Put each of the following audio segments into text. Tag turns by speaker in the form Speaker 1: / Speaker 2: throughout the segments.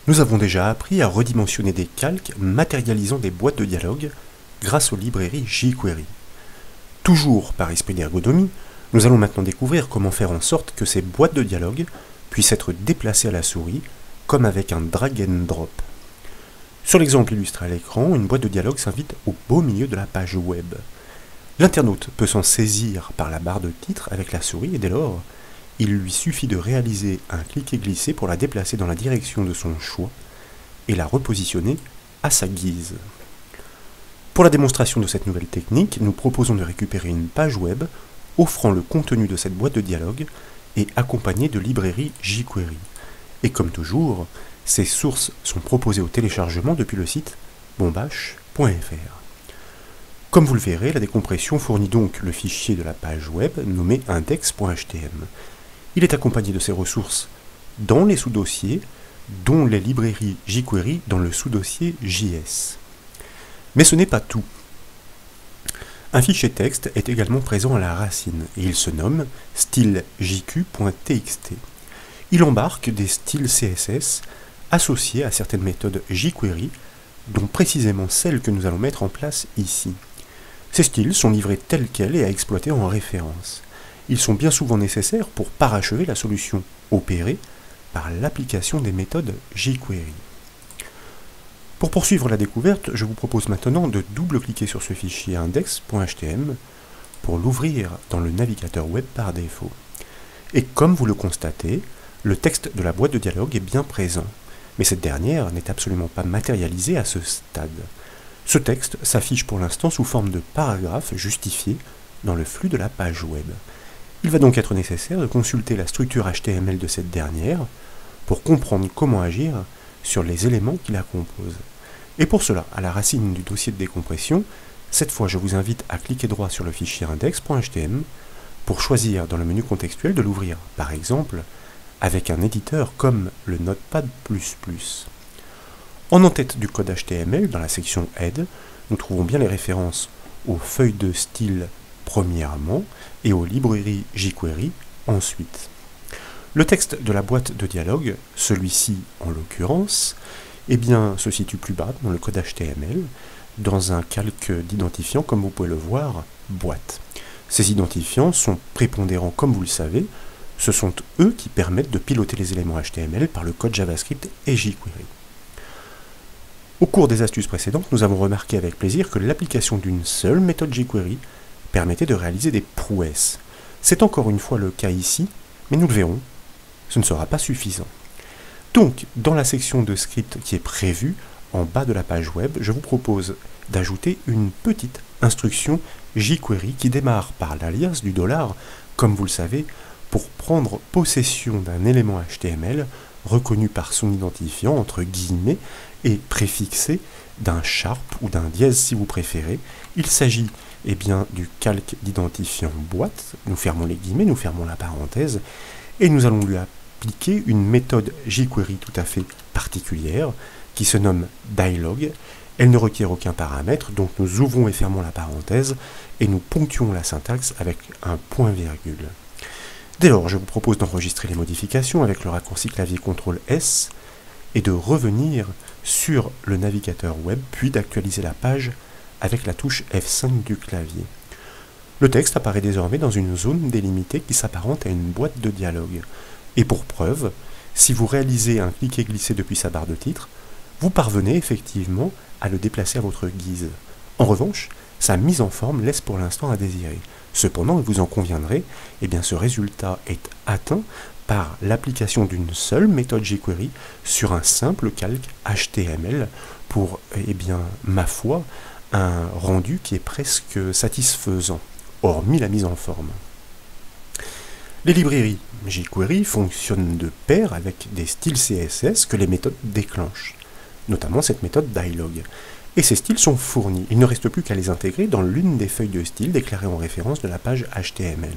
Speaker 1: Nous avons déjà appris à redimensionner des calques matérialisant des boîtes de dialogue grâce aux librairies jQuery. Toujours par esprit d'ergonomie, nous allons maintenant découvrir comment faire en sorte que ces boîtes de dialogue puissent être déplacées à la souris, comme avec un drag and drop. Sur l'exemple illustré à l'écran, une boîte de dialogue s'invite au beau milieu de la page web. L'internaute peut s'en saisir par la barre de titre avec la souris et dès lors, il lui suffit de réaliser un cliquer-glisser pour la déplacer dans la direction de son choix et la repositionner à sa guise. Pour la démonstration de cette nouvelle technique, nous proposons de récupérer une page web offrant le contenu de cette boîte de dialogue et accompagnée de librairies jQuery. Et comme toujours, ces sources sont proposées au téléchargement depuis le site bombache.fr. Comme vous le verrez, la décompression fournit donc le fichier de la page web nommé index.htm. Il est accompagné de ces ressources dans les sous-dossiers, dont les librairies jQuery dans le sous-dossier JS. Mais ce n'est pas tout. Un fichier texte est également présent à la racine et il se nomme styljq.txt. Il embarque des styles CSS associés à certaines méthodes jQuery, dont précisément celles que nous allons mettre en place ici. Ces styles sont livrés tels quels et à exploiter en référence. Ils sont bien souvent nécessaires pour parachever la solution opérée par l'application des méthodes jQuery. Pour poursuivre la découverte, je vous propose maintenant de double-cliquer sur ce fichier index.htm pour l'ouvrir dans le navigateur web par défaut. Et comme vous le constatez, le texte de la boîte de dialogue est bien présent, mais cette dernière n'est absolument pas matérialisée à ce stade. Ce texte s'affiche pour l'instant sous forme de paragraphe justifié dans le flux de la page web. Il va donc être nécessaire de consulter la structure HTML de cette dernière pour comprendre comment agir sur les éléments qui la composent. Et pour cela, à la racine du dossier de décompression, cette fois je vous invite à cliquer droit sur le fichier index.htm pour choisir dans le menu contextuel de l'ouvrir, par exemple, avec un éditeur comme le Notepad++. En en-tête du code HTML, dans la section Aide, nous trouvons bien les références aux feuilles de style premièrement et aux librairies jQuery ensuite. Le texte de la boîte de dialogue, celui-ci en l'occurrence, se situe plus bas dans le code HTML, dans un calque d'identifiants comme vous pouvez le voir, boîte. Ces identifiants sont prépondérants comme vous le savez, ce sont eux qui permettent de piloter les éléments HTML par le code JavaScript et jQuery. Au cours des astuces précédentes, nous avons remarqué avec plaisir que l'application d'une seule méthode jQuery permettait de réaliser des prouesses. C'est encore une fois le cas ici, mais nous le verrons, ce ne sera pas suffisant. Donc, dans la section de script qui est prévue, en bas de la page web, je vous propose d'ajouter une petite instruction jQuery qui démarre par l'alias du $, comme vous le savez, pour prendre possession d'un élément HTML reconnu par son identifiant, entre guillemets, et préfixé d'un sharp ou d'un dièse si vous préférez. Il s'agit du calque d'identifiant boîte, nous fermons les guillemets, nous fermons la parenthèse, et nous allons lui appliquer une méthode jQuery tout à fait particulière, qui se nomme dialog. Elle ne requiert aucun paramètre, donc nous ouvrons et fermons la parenthèse, et nous ponctuons la syntaxe avec un point-virgule. Dès lors, je vous propose d'enregistrer les modifications avec le raccourci clavier CTRL-S, et de revenir sur le navigateur web, puis d'actualiser la page avec la touche F5 du clavier. Le texte apparaît désormais dans une zone délimitée qui s'apparente à une boîte de dialogue. Et pour preuve, si vous réalisez un cliquer-glisser depuis sa barre de titre, vous parvenez effectivement à le déplacer à votre guise. En revanche, sa mise en forme laisse pour l'instant à désirer. Cependant, vous en conviendrez, ce résultat est atteint par l'application d'une seule méthode jQuery sur un simple calque HTML pour, ma foi, un rendu qui est presque satisfaisant, hormis la mise en forme. Les librairies jQuery fonctionnent de pair avec des styles CSS que les méthodes déclenchent, notamment cette méthode dialog. Et ces styles sont fournis, il ne reste plus qu'à les intégrer dans l'une des feuilles de style déclarées en référence de la page HTML.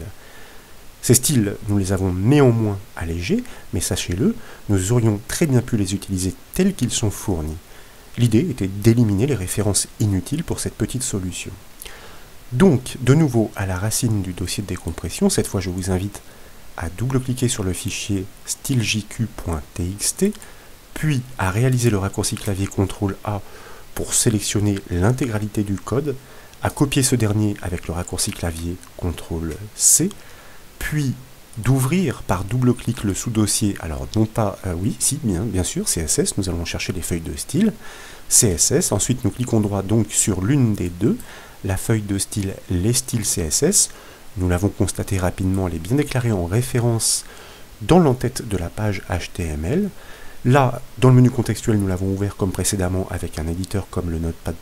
Speaker 1: Ces styles, nous les avons néanmoins allégés, mais sachez-le, nous aurions très bien pu les utiliser tels qu'ils sont fournis. L'idée était d'éliminer les références inutiles pour cette petite solution. Donc, de nouveau à la racine du dossier de décompression, cette fois je vous invite à double-cliquer sur le fichier styljq.txt, puis à réaliser le raccourci clavier CTRL-A pour sélectionner l'intégralité du code, à copier ce dernier avec le raccourci clavier CTRL-C, puis d'ouvrir par double-clic le sous-dossier, alors non pas, oui, si, bien sûr, CSS, nous allons chercher les feuilles de style, CSS, ensuite nous cliquons droit donc sur l'une des deux, la feuille de style, les styles CSS, nous l'avons constaté rapidement, elle est bien déclarée en référence dans l'entête de la page HTML. Là, dans le menu contextuel, nous l'avons ouvert comme précédemment avec un éditeur comme le Notepad++,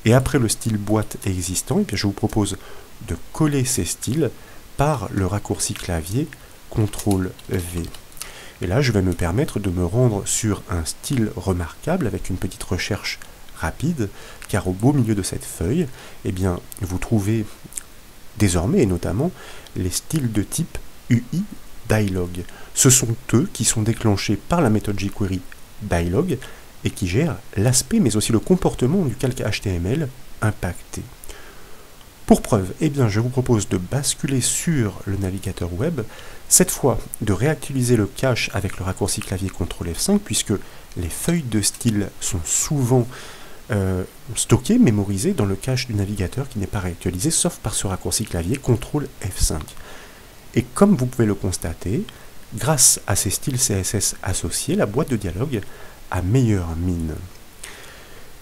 Speaker 1: et après le style boîte existant, et bien je vous propose de coller ces styles par le raccourci clavier CTRL-V. Et là, je vais me permettre de me rendre sur un style remarquable avec une petite recherche rapide, car au beau milieu de cette feuille, eh bien, vous trouvez désormais, et notamment, les styles de type UI Dialog. Ce sont eux qui sont déclenchés par la méthode jQuery Dialog et qui gèrent l'aspect, mais aussi le comportement du calque HTML impacté. Pour preuve, eh bien, je vous propose de basculer sur le navigateur web, cette fois de réactualiser le cache avec le raccourci clavier CTRL F5, puisque les feuilles de style sont souvent stockées, mémorisées dans le cache du navigateur qui n'est pas réactualisé, sauf par ce raccourci clavier CTRL F5. Et comme vous pouvez le constater, grâce à ces styles CSS associés, la boîte de dialogue a meilleure mine.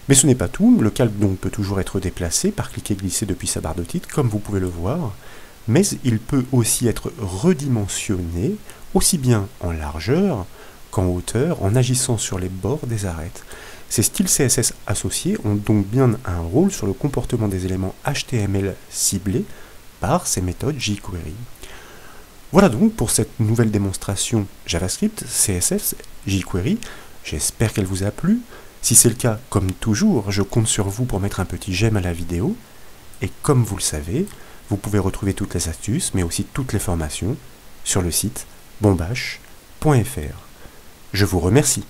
Speaker 1: Mais ce n'est pas tout, le calque donc peut toujours être déplacé par cliquer et glisser depuis sa barre de titre, comme vous pouvez le voir, mais il peut aussi être redimensionné, aussi bien en largeur qu'en hauteur, en agissant sur les bords des arêtes. Ces styles CSS associés ont donc bien un rôle sur le comportement des éléments HTML ciblés par ces méthodes jQuery. Voilà donc pour cette nouvelle démonstration JavaScript, CSS, jQuery. J'espère qu'elle vous a plu. Si c'est le cas, comme toujours, je compte sur vous pour mettre un petit j'aime à la vidéo. Et comme vous le savez, vous pouvez retrouver toutes les astuces, mais aussi toutes les formations sur le site bombash.fr. Je vous remercie.